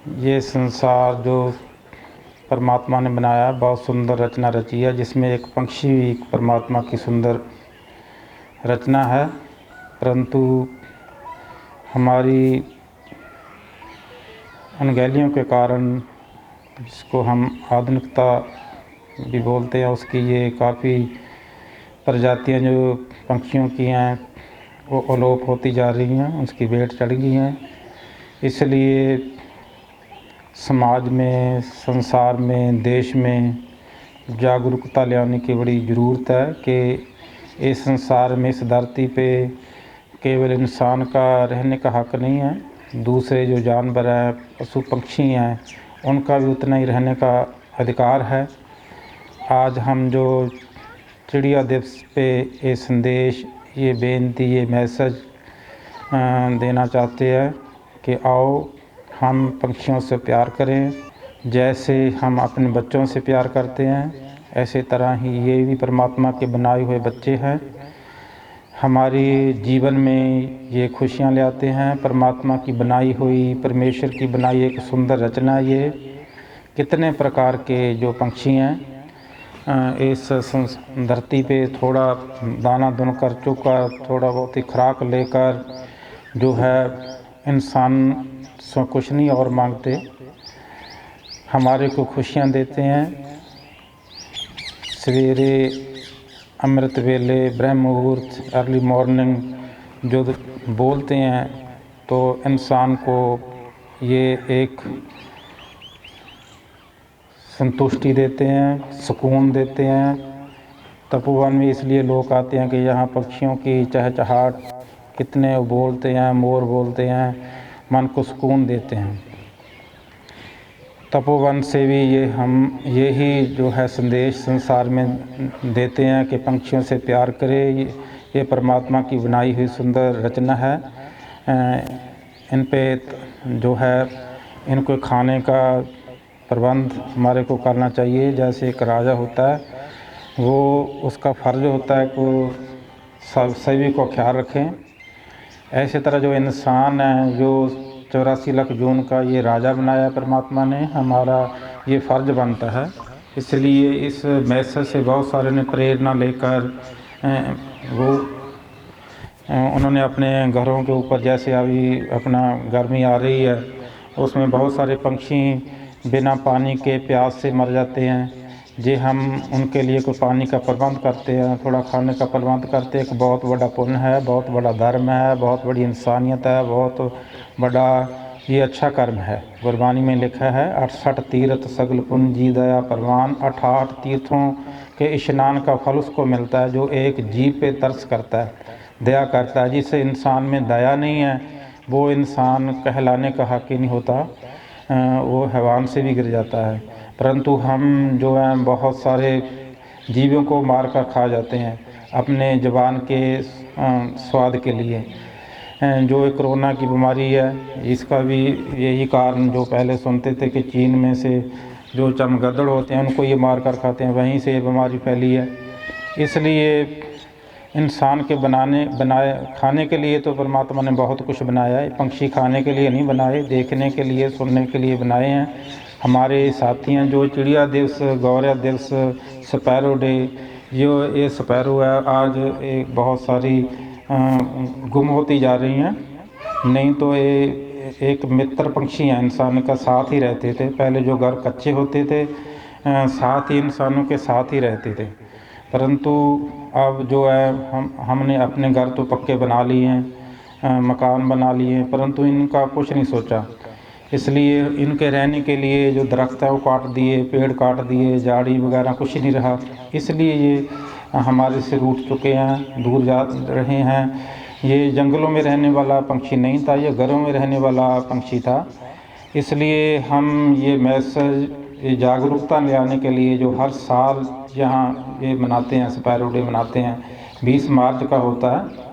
ये संसार जो परमात्मा ने बनाया बहुत सुंदर रचना रची है, जिसमें एक पक्षी भी एक परमात्मा की सुंदर रचना है। परंतु हमारी अनगहलियों के कारण, जिसको हम आधुनिकता भी बोलते हैं, उसकी ये काफ़ी प्रजातियां जो पक्षियों की हैं वो अलोप होती जा रही हैं, उसकी भेंट चढ़ गई हैं। इसलिए समाज में, संसार में, देश में जागरूकता लाने की बड़ी ज़रूरत है कि इस संसार में, इस धरती पे केवल इंसान का रहने का हक़ नहीं है, दूसरे जो जानवर हैं, पशु पक्षी हैं, उनका भी उतना ही रहने का अधिकार है। आज हम जो चिड़िया दिवस पे ये संदेश, ये बेनती, ये मैसेज देना चाहते हैं कि आओ हम पक्षियों से प्यार करें। जैसे हम अपने बच्चों से प्यार करते हैं, ऐसे तरह ही ये भी परमात्मा के बनाए हुए बच्चे हैं। हमारे जीवन में ये खुशियाँ ले आते हैं। परमात्मा की बनाई हुई, परमेश्वर की बनाई एक सुंदर रचना है ये। कितने प्रकार के जो पक्षी हैं, इस धरती पे थोड़ा दाना दुनकर, चुका थोड़ा बहुत ही खुराक लेकर जो है इंसान से कुछ नहीं और मांगते, हमारे को खुशियाँ देते हैं। सवेरे अमृत वेले, ब्रह्म मुहूर्त, अर्ली मॉर्निंग जो बोलते हैं, तो इंसान को ये एक संतुष्टि देते हैं, सुकून देते हैं। तपोवन में इसलिए लोग आते हैं कि यहाँ पक्षियों की चहचहाट, कितने बोलते हैं, मोर बोलते हैं, मन को सुकून देते हैं। तपोवन से भी यही जो है संदेश संसार में देते हैं कि पक्षियों से प्यार करें। ये परमात्मा की बनाई हुई सुंदर रचना है। इन पे जो है इनको खाने का प्रबंध हमारे को करना चाहिए। जैसे एक राजा होता है, वो उसका फ़र्ज होता है कि सभी को ख्याल रखें। ऐसे तरह जो इंसान है, जो 84 लाख जून का ये राजा बनाया परमात्मा ने, हमारा ये फ़र्ज बनता है। इसलिए इस मैसेज से बहुत सारे ने प्रेरणा लेकर उन्होंने अपने घरों के ऊपर, जैसे अभी अपना गर्मी आ रही है, उसमें बहुत सारे पक्षी बिना पानी के प्यास से मर जाते हैं। जे हम उनके लिए कोई पानी का प्रबंध करते हैं, थोड़ा खाने का प्रबंध करते हैं, एक बहुत बड़ा पुण्य है, बहुत बड़ा धर्म है, बहुत बड़ी इंसानियत है, बहुत बड़ा ये अच्छा कर्म है। गुरबानी में लिखा है 68 तीर्थ सगल पुण्य जी दया परवान। 68 तीर्थों के स्नान का फल उसको मिलता है जो एक जीव पे तरस करता है, दया करता है। जिससे इंसान में दया नहीं है, वो इंसान कहलाने का हक़ ही नहीं होता, वो हैवान से भी गिर जाता है। परंतु हम जो हैं बहुत सारे जीवों को मार कर खा जाते हैं अपने ज़ुबान के स्वाद के लिए। जो एक कोरोना की बीमारी है, इसका भी यही कारण, जो पहले सुनते थे कि चीन में से जो चमगादड़ होते हैं उनको ये मार कर खाते हैं, वहीं से ये बीमारी फैली है। इसलिए इंसान के बनाए खाने के लिए तो परमात्मा ने बहुत कुछ बनाया है। पक्षी खाने के लिए नहीं बनाए, देखने के लिए, सुनने के लिए बनाए हैं। हमारे साथी हैं जो चिड़िया दिवस, गौरव दिवस, स्पैरो डे, जो ये स्पैरो है, आज एक बहुत सारी गुम होती जा रही हैं। नहीं तो ये एक मित्र पक्षी हैं, इंसान का साथ ही रहते थे। पहले जो घर कच्चे होते थे, साथ ही इंसानों के साथ ही रहते थे। परंतु अब जो है हमने अपने घर तो पक्के बना लिए हैं, मकान बना लिए हैं, परंतु इनका कुछ नहीं सोचा। इसलिए इनके रहने के लिए जो दरख्त है वो काट दिए, पेड़ काट दिए, झाड़ी वगैरह कुछ नहीं रहा। इसलिए ये हमारे से रूठ चुके हैं, दूर जा रहे हैं। ये जंगलों में रहने वाला पक्षी नहीं था, ये घरों में रहने वाला पक्षी था। इसलिए हम ये मैसेज, ये जागरूकता ले आने के लिए जो हर साल यहाँ ये मनाते हैं, स्पैरो डे मनाते हैं, 20 मार्च का होता है।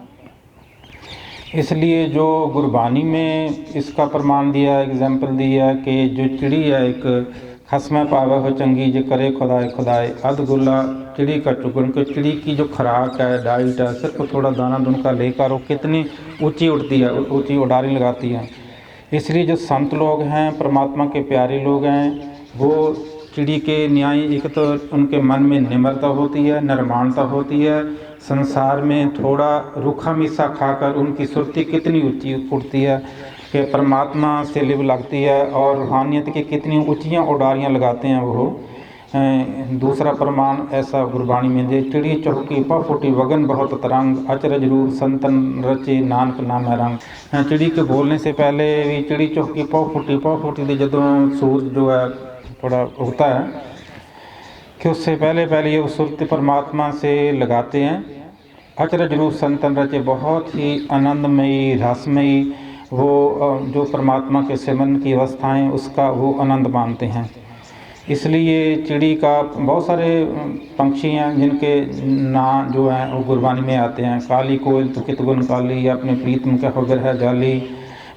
इसलिए जो गुरबानी में इसका प्रमाण दिया, एग्जाम्पल दिया कि जो चिड़ी है एक खसमें पावे हो चंगी जे करे खुदाए खुदाए, अध गुल्ला चिड़ी का चुगन के। चिड़ी की जो खुराक है, डाइट है, सिर्फ थोड़ा दाना दुनका लेकर वो कितनी ऊंची उड़ती है, ऊंची उड़ारी लगाती है। इसलिए जो संत लोग हैं, परमात्मा के प्यारे लोग हैं, वो चिड़ी के न्याय, एक तो उनके मन में निम्रता होती है, निर्माणता होती है। संसार में थोड़ा रूखा मिसा खाकर उनकी सुरती कितनी ऊंची उठती है कि परमात्मा से लिव लगती है, और रूहानियत की कितनी ऊंचियां उडारियां लगाते हैं वो। दूसरा प्रमाण ऐसा गुरबाणी में दे, चिड़ी चौकी पा फूटी वगन बहुत तरंग, अचरज रूप संतन रचे नानक नाम है रंग। चिड़ी के बोलने से पहले भी चिड़ी चौकी पा फूटी थी, जदों सूरज जो है थोड़ा उगता है कि उससे पहले ये सुरती परमात्मा से लगाते हैं। अचरज रूप संतन रचे, बहुत ही आनंदमयी रसमयी वो जो परमात्मा के सिमरन की अवस्थाएं, उसका वो आनंद मानते हैं। इसलिए चिड़ी का बहुत सारे पंक्षी हैं जिनके नाम जो हैं वो गुरबानी में आते हैं। काली कोयल तो कित गुण काली, अपने प्रीतम का होगर है जाली।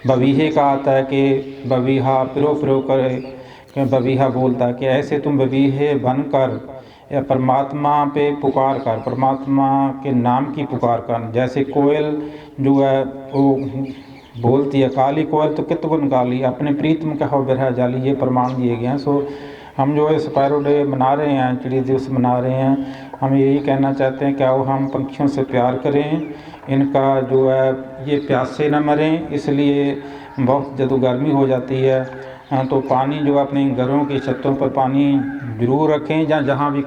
बबीहे का आता है कि बबीहा पिरो पिरो करे, कि बबीहा बोलता है कि ऐसे तुम बबीहे बनकर या परमात्मा पे पुकार कर, परमात्मा के नाम की पुकार कर। जैसे कोयल जो है वो बोलती है, काली कोयल तो कित गुण काली, अपने प्रीतम का होगर है जाली, ये प्रमाण दिए गए हैं। सो हम जो है स्पैरो डे मना रहे हैं, चिड़ी दिवस मना रहे हैं, हम यही कहना चाहते हैं कि आओ हम पंक्षियों से प्यार करें, इनका जो है ये प्यास से न मरें। इसलिए बहुत जब गर्मी हो जाती है तो पानी जो अपने घरों की छतों पर पानी ज़रूर रखें, जहाँ भी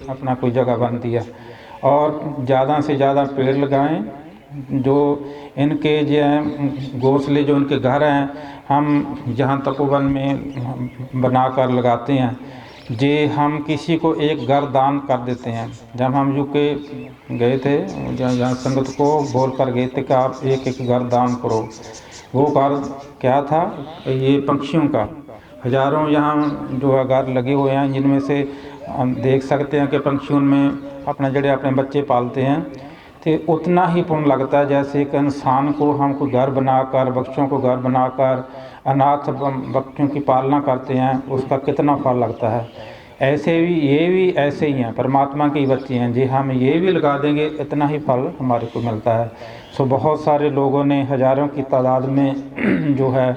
अपना कोई जगह बनती है, और ज़्यादा से ज़्यादा पेड़ लगाएं। जो इनके जो घोंसले जो उनके घर हैं, हम जहाँ तपोवन में बनाकर लगाते हैं, जे हम किसी को एक घर दान कर देते हैं। जब हम यूके गए थे, जहाँ संगत को बोल कर गए थे कि आप एक एक घर दान करो, वो घर क्या था, ये पंक्षियों का। हजारों यहाँ जो है घर लगे हुए हैं, जिनमें से हम देख सकते हैं कि पंक्षियों में अपने बच्चे पालते हैं, तो उतना ही पुण्य लगता है जैसे एक इंसान को हम कोई घर बनाकर, बच्चों को घर बनाकर अनाथ बच्चों की पालना करते हैं, उसका कितना फल लगता है। ऐसे भी ये भी ऐसे ही हैं, परमात्मा के बच्चे हैं जी, हम ये भी लगा देंगे इतना ही फल हमारे को मिलता है। सो बहुत सारे लोगों ने हज़ारों की तादाद में जो है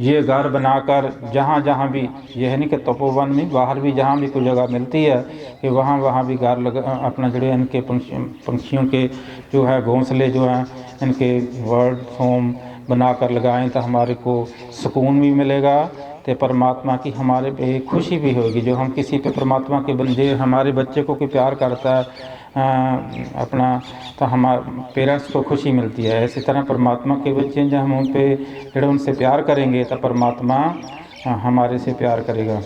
ये घर बनाकर जहाँ जहाँ भी, यह नहीं कि तपोवन में, बाहर भी जहाँ भी कोई जगह मिलती है कि वहाँ भी घर लगा, अपना जड़े इनके पंछियों के जो है घोंसले जो हैं इनके वर्ड होम बनाकर लगाएं, तो हमारे को सुकून भी मिलेगा, तो परमात्मा की हमारे पे खुशी भी होगी। जो हम किसी पे परमात्मा के बंदे, हमारे बच्चे को कोई प्यार करता है अपना, तो हमारे पेरेंट्स को खुशी मिलती है। इसी तरह परमात्मा के बच्चे जब हम उन पे जड़े उनसे प्यार करेंगे तो परमात्मा हमारे से प्यार करेगा।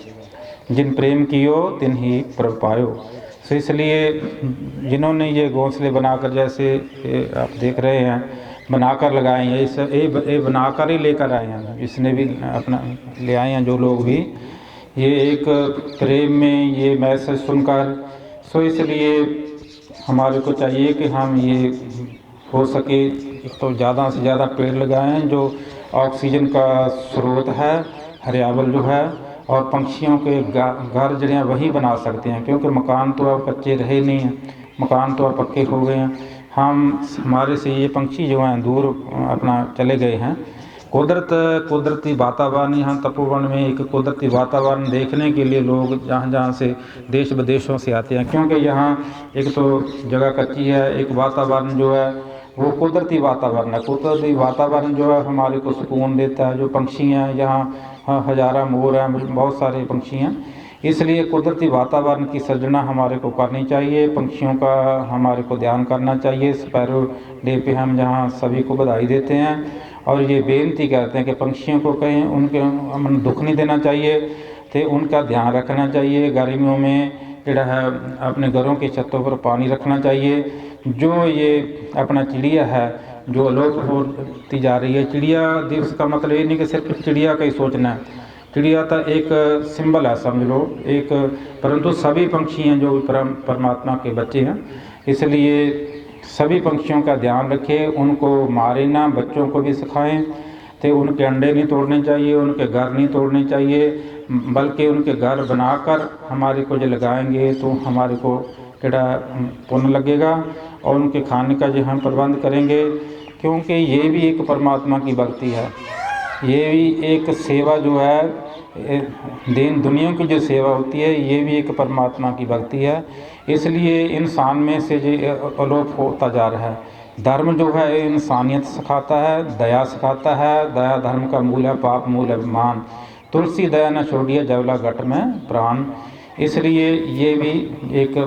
जिन प्रेम कियो तिन ही प्रभ पायो। तो इसलिए जिन्होंने ये घोंसले बनाकर, जैसे आप देख रहे हैं, बनाकर लगाए हैं, ये बनाकर ही लेकर आए हैं, इसने भी अपना ले आए हैं जो लोग भी, ये एक प्रेम में ये मैसेज सुनकर। सो इसलिए हमारे को चाहिए कि हम ये हो सके तो ज़्यादा से ज़्यादा पेड़ लगाएं, जो ऑक्सीजन का स्रोत है, हरियावल जो है, और पंछियों के घर जड़े वही बना सकते हैं, क्योंकि मकान तो अब कच्चे रहे नहीं हैं, मकान तो अब पक्के हो गए हैं। हमारे से ये पंछी जो हैं दूर अपना चले गए हैं। कुदरती वातावरण, यहाँ तपोवन में एक कुदरती वातावरण देखने के लिए लोग जहाँ से देश विदेशों से आते हैं, क्योंकि यहाँ एक तो जगह कच्ची है, एक वातावरण जो है वो कुदरती वातावरण है। कुदरती वातावरण जो है हमारे को सुकून देता है। जो पंछी हैं यहाँ हज़ारों मोर हैं, बहुत सारे पंछी हैं, इसलिए कुदरती वातावरण की सृजना हमारे को करनी चाहिए। पंछियों का हमारे को ध्यान करना चाहिए। स्पैरो डे पे हम जहाँ सभी को बधाई देते हैं और ये बेनती करते हैं कि पंछियों को कहीं उनके मन दुख नहीं देना चाहिए, तो उनका ध्यान रखना चाहिए। गर्मियों में जड़ा है अपने घरों की छतों पर पानी रखना चाहिए। जो ये अपना चिड़िया है जो अलोप होती जा रही है, चिड़िया दिवस का मतलब ये नहीं कि सिर्फ चिड़िया का ही सोचना है, चिड़िया तो एक सिंबल है समझ लो एक, परंतु सभी पंछी हैं जो परमात्मा के बच्चे हैं, इसलिए सभी पंछियों का ध्यान रखें, उनको मारे ना, बच्चों को भी सिखाएं, तो उनके अंडे नहीं तोड़ने चाहिए, उनके घर नहीं तोड़ने चाहिए, बल्कि उनके घर बनाकर हमारे को जो लगाएंगे तो हमारे को जड़ा पुण्य लगेगा, और उनके खाने का जो हम प्रबंध करेंगे, क्योंकि ये भी एक परमात्मा की भक्ति है। ये भी एक सेवा जो है, दिन दुनिया की जो सेवा होती है, ये भी एक परमात्मा की भक्ति है। इसलिए इंसान में से जो अलोप होता जा रहा है। धर्म जो है इंसानियत सिखाता है, दया सिखाता है। दया धर्म का मूल है, पाप मूल अभिमान। तुलसी दया न छोड़िए, जवला घट में प्राण। इसलिए ये भी एक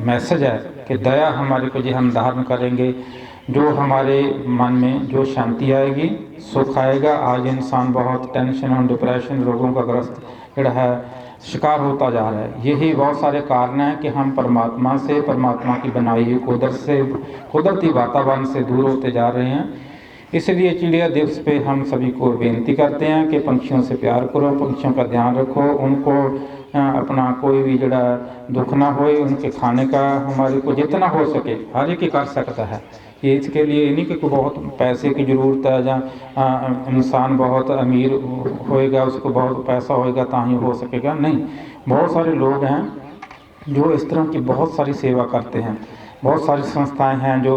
मैसेज है कि दया हमारे को जो हम धारण करेंगे, जो हमारे मन में जो शांति आएगी, सुख आएगा। आज इंसान बहुत टेंशन और डिप्रेशन रोगों का ग्रस्त जो है शिकार होता जा रहा है। यही बहुत सारे कारण हैं कि हम परमात्मा से, परमात्मा की बनाई हुई कुदरती वातावरण से दूर होते जा रहे हैं। इसलिए चिड़िया दिवस पे हम सभी को बेनती करते हैं कि पंछियों से प्यार करो, पंछियों का ध्यान रखो, उनको अपना कोई भी जड़ा दुख ना होए, उनके खाने का हमारे को जितना हो सके हर एक कर सकता है। ये इसके लिए नहीं कि बहुत पैसे की ज़रूरत है, या इंसान बहुत अमीर होएगा, उसको बहुत पैसा होएगा ताही हो सकेगा, नहीं। बहुत सारे लोग हैं जो इस तरह की बहुत सारी सेवा करते हैं। बहुत सारी संस्थाएं हैं जो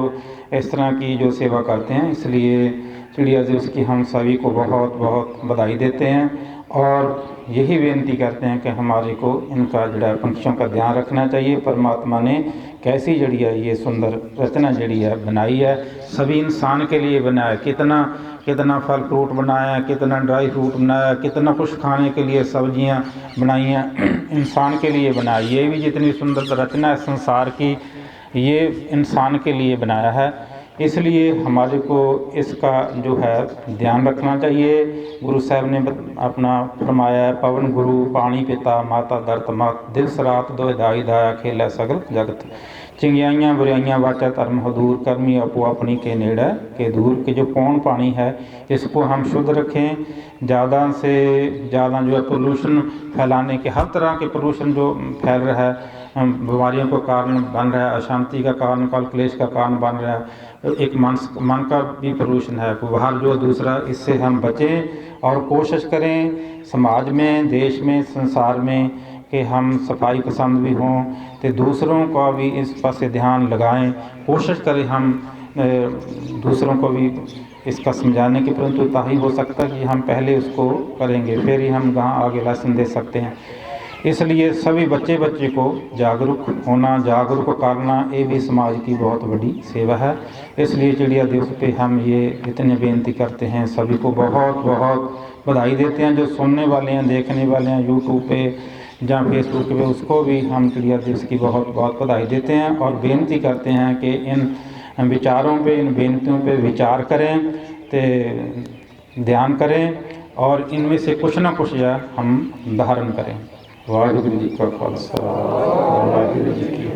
इस तरह की जो सेवा करते हैं। इसलिए चिड़िया दिवस की हम सभी को बहुत बहुत बधाई देते हैं और यही बेनती करते हैं कि हमारे को इनका जड़ा पंछियों का ध्यान रखना चाहिए। परमात्मा ने कैसी जड़ी है ये सुंदर रचना जड़ी है बनाई है, सभी इंसान के लिए बनाया। कितना कितना फल फ्रूट बनाया है, कितना ड्राई फ्रूट बनाया, कितना कुछ खाने के लिए सब्जियां बनाई हैं, इंसान के लिए बनाया। ये भी जितनी सुंदर रचना है संसार की, ये इंसान के लिए बनाया है। इसलिए हमारे को इसका जो है ध्यान रखना चाहिए। गुरु साहब ने अपना फरमाया है, पवन गुरु पानी पिता माता धरत मात, दिल सरात दो दाई दाया खेला सगल जगत। चिंगियाइयाँ बुराइयाँ वाचा धर्म हदूर, कर्मी अपो अपनी के नेड़ा के दूर। के जो पौन पानी है इसको हम शुद्ध रखें। ज़्यादा से ज़्यादा जो है पोल्यूशन फैलाने के, हर तरह के पोल्यूशन जो फैल रहा है, बीमारियों का कारण बन रहा है, अशांति का कारण, कल क्लेश का कारण बन रहा है, एक मन का भी पोल्यूशन है बाहर जो दूसरा। इससे हम बचें और कोशिश करें समाज में, देश में, संसार में कि हम सफाई पसंद भी हों, तो दूसरों का भी इस पर से ध्यान लगाएं। कोशिश करें हम दूसरों को भी इसका समझाने की, परंतु ताही हो सकता है कि हम पहले उसको करेंगे, फिर ही हम कहाँ आगे लेसन दे सकते हैं। इसलिए सभी बच्चे को जागरूक होना, जागरूक करना, ये भी समाज की बहुत बड़ी सेवा है। इसलिए चिड़िया दिवस पे हम ये इतने बेनती करते हैं, सभी को बहुत बहुत बधाई देते हैं। जो सुनने वाले हैं, देखने वाले हैं यूट्यूब पे या फेसबुक पे, उसको भी हम चिड़िया दिवस की बहुत बहुत बधाई देते हैं और बेनती करते हैं कि इन विचारों पे, इन बेनतियों पे विचार करें, तो ध्यान करें और इनमें से कुछ ना कुछ हम धारण करें। वाहिगुरु जी का खालसा, वाहिगुरु जी की